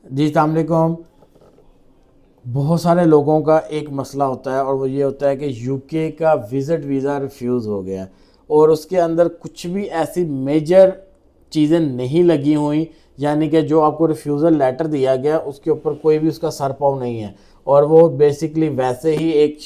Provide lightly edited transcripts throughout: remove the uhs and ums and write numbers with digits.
जी अस्सलाम वालेकुम। बहुत सारे लोगों का एक मसला होता है और वो ये होता है कि यूके का विज़िट वीज़ा रिफ्यूज़ हो गया और उसके अंदर कुछ भी ऐसी मेजर चीज़ें नहीं लगी हुई, यानी कि जो आपको रिफ्यूज़ल लेटर दिया गया उसके ऊपर कोई भी उसका सर पाँव नहीं है और वो बेसिकली वैसे ही एक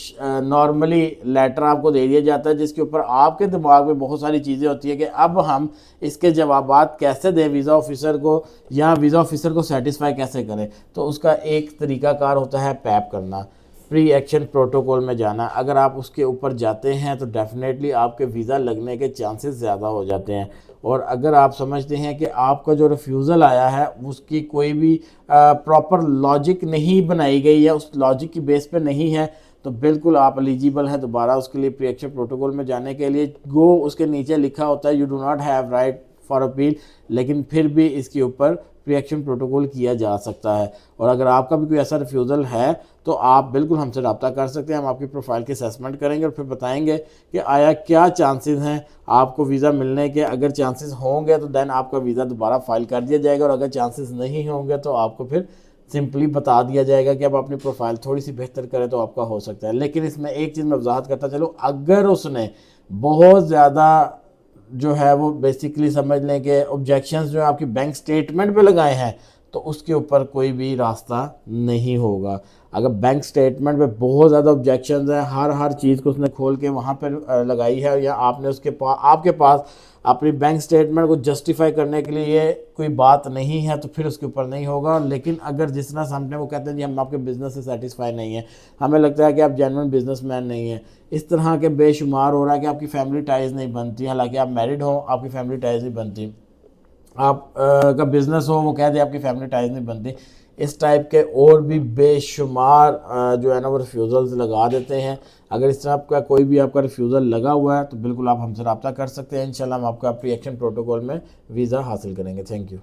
नॉर्मली लेटर आपको दे दिया जाता है जिसके ऊपर आपके दिमाग में बहुत सारी चीज़ें होती है कि अब हम इसके जवाबात कैसे दें वीज़ा ऑफिसर को या वीज़ा ऑफिसर को सेटिस्फाई कैसे करें। तो उसका एक तरीकाकार होता है पैप करना, प्री एक्शन प्रोटोकॉल में जाना। अगर आप उसके ऊपर जाते हैं तो डेफिनेटली आपके वीज़ा लगने के चांसेस ज़्यादा हो जाते हैं। और अगर आप समझते हैं कि आपका जो रिफ्यूज़ल आया है उसकी कोई भी प्रॉपर लॉजिक नहीं बनाई गई या उस लॉजिक की बेस पे नहीं है, तो बिल्कुल आप एलिजिबल हैं दोबारा उसके लिए प्री एक्शन प्रोटोकॉल में जाने के लिए। गो उसके नीचे लिखा होता है you do not have right for appeal, लेकिन फिर भी इसके ऊपर प्री एक्शन प्रोटोकॉल किया जा सकता है। और अगर आपका भी कोई ऐसा रिफ्यूज़ल है तो आप बिल्कुल हमसे रब्ता कर सकते हैं। हम आपकी प्रोफाइल की असेसमेंट करेंगे और फिर बताएंगे कि आया क्या चांसेस हैं आपको वीज़ा मिलने के। अगर चांसेस होंगे तो देन आपका वीज़ा दोबारा फाइल कर दिया जाएगा और अगर चांसेस नहीं होंगे तो आपको फिर सिंपली बता दिया जाएगा कि अब अपनी प्रोफाइल थोड़ी सी बेहतर करें तो आपका हो सकता है। लेकिन इसमें एक चीज़ मैं वजाहत करता चलो, अगर उसने बहुत ज़्यादा जो है वो बेसिकली समझ लें कि ऑब्जेक्शंस जो है आपकी बैंक स्टेटमेंट पे लगाए हैं तो उसके ऊपर कोई भी रास्ता नहीं होगा। अगर बैंक स्टेटमेंट पे बहुत ज़्यादा ऑब्जेक्शंस हैं, हर चीज़ को उसने खोल के वहाँ पर लगाई है या आपने उसके पास आपके पास अपनी बैंक स्टेटमेंट को जस्टिफाई करने के लिए ये कोई बात नहीं है तो फिर उसके ऊपर नहीं होगा। लेकिन अगर जिस तरह सामने वो कहते हैं जी हम आपके बिज़नेस से सेटिस्फाई नहीं है, हमें लगता है कि आप जेन्युइन बिजनेसमैन नहीं हैं, इस तरह के बेशुमार हो रहा है कि आपकी फैमिली टाइज़ नहीं बनती, हालांकि आप मैरिड हो आपकी फैमिली टाइज़ नहीं बनती, आप का बिज़नेस हो वो कह दे आपकी फैमिली टाइज नहीं बनती, इस टाइप के और भी बेशुमार जो है ना वो रिफ्यूज़ल्स लगा देते हैं। अगर इस तरह का कोई भी आपका रिफ्यूज़ल लगा हुआ है तो बिल्कुल आप हमसे रब्ता कर सकते हैं। इंशाल्लाह हम आपका प्री एक्शन प्रोटोकॉल में वीज़ा हासिल करेंगे। Thank you.